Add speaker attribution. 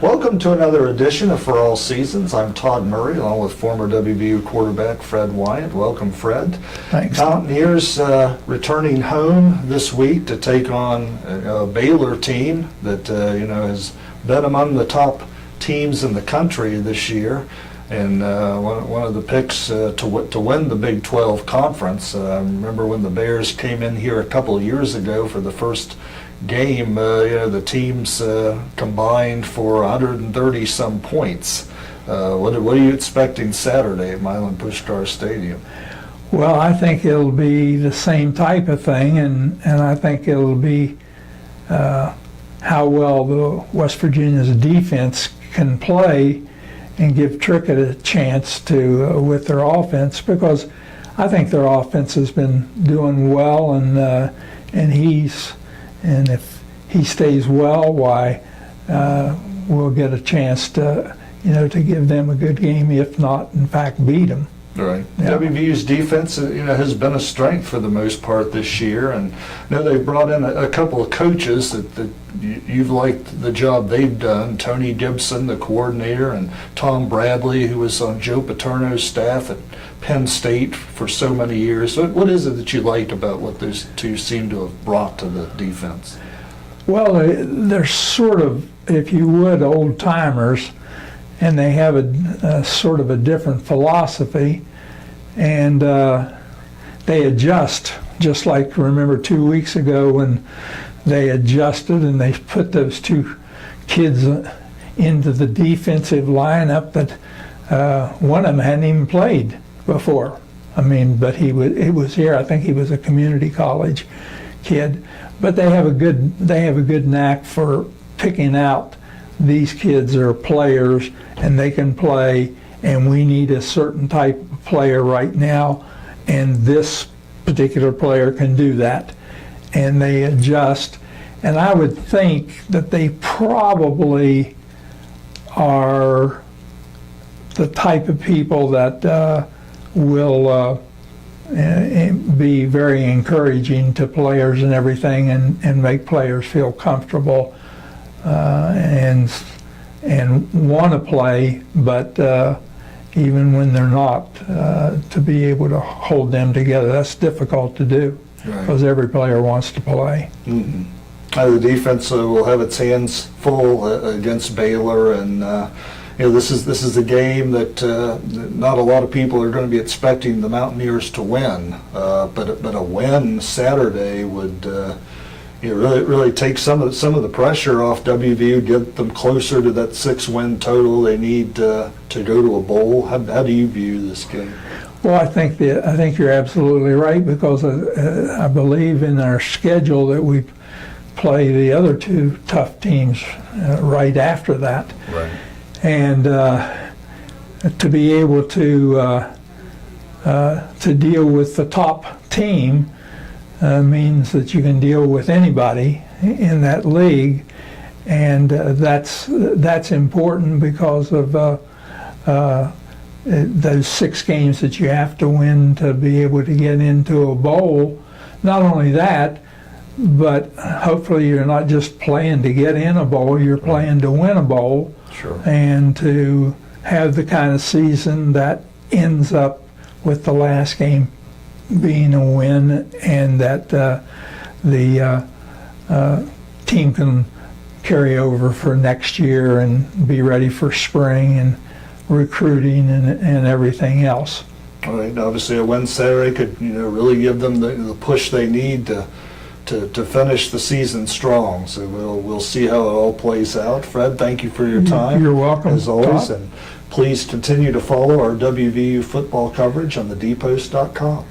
Speaker 1: Welcome to another edition of For All Seasons. I'm Todd Murray, along with former WVU quarterback Fred Wyant. Welcome, Fred.
Speaker 2: Thanks.
Speaker 1: Mountaineers returning home this week to take on a Baylor team that has been among the top teams in the country this year, and one of the picks to win the Big 12 conference. I remember when the Bears came in here a couple of years ago for the first game, the teams combined for 130 some points. What are you expecting Saturday at Milan Puskar Stadium?
Speaker 2: Well, I think it'll be the same type of thing, and I think it'll be how well the West Virginia's defense can play and give Trickett a chance to with their offense, because I think their offense has been doing well, and if he stays well, why we'll get a chance to give them a good game, if not, in fact, beat them.
Speaker 1: Right.
Speaker 2: Yeah.
Speaker 1: WVU's defense, has been a strength for the most part this year, and they've brought in a couple of coaches that you've liked the job they've done. Tony Gibson, the coordinator, and Tom Bradley, who was on Joe Paterno's staff at Penn State for so many years. What is it that you liked about what those two seem to have brought to the defense?
Speaker 2: Well, they're sort of, if you would, old timers, and they have a sort of a different philosophy, and they adjust, just like, remember 2 weeks ago when they adjusted and they put those two kids into the defensive lineup that one of them hadn't even played before. But he was here. I think he was a community college kid. But they have a good knack for picking out these kids are players and they can play, and we need a certain type of player right now, and this particular player can do that. And they adjust. And I would think that they probably are the type of people that will be very encouraging to players and everything, and make players feel comfortable and want to play, but even when they're not, to be able to hold them together. That's difficult to do, because every player wants to play.
Speaker 1: Mm-hmm. The defense will have its hands full against Baylor, and this is a game that not a lot of people are going to be expecting the Mountaineers to win, but a win Saturday would really take some of the pressure off WVU, get them closer to that 6-win total they need to go to a bowl. How do you view this game?
Speaker 2: Well, I think you're absolutely right, because I believe in our schedule that we play the other two tough teams right after that.
Speaker 1: Right.
Speaker 2: And to be able to deal with the top team means that you can deal with anybody in that league, and that's important because of those 6 games that you have to win to be able to get into a bowl. Not only that, but hopefully you're not just playing to get in a bowl, you're playing to win a bowl.
Speaker 1: Sure.
Speaker 2: And to have the kind of season that ends up with the last game being a win, and that the team can carry over for next year and be ready for spring and recruiting and everything else.
Speaker 1: All right. Obviously, a win Saturday could really give them the push they need to finish the season strong. So we'll see how it all plays out. Fred, thank you for your time.
Speaker 2: You're welcome,
Speaker 1: as always,
Speaker 2: Todd.
Speaker 1: and please continue to follow our WVU football coverage on thedpost.com.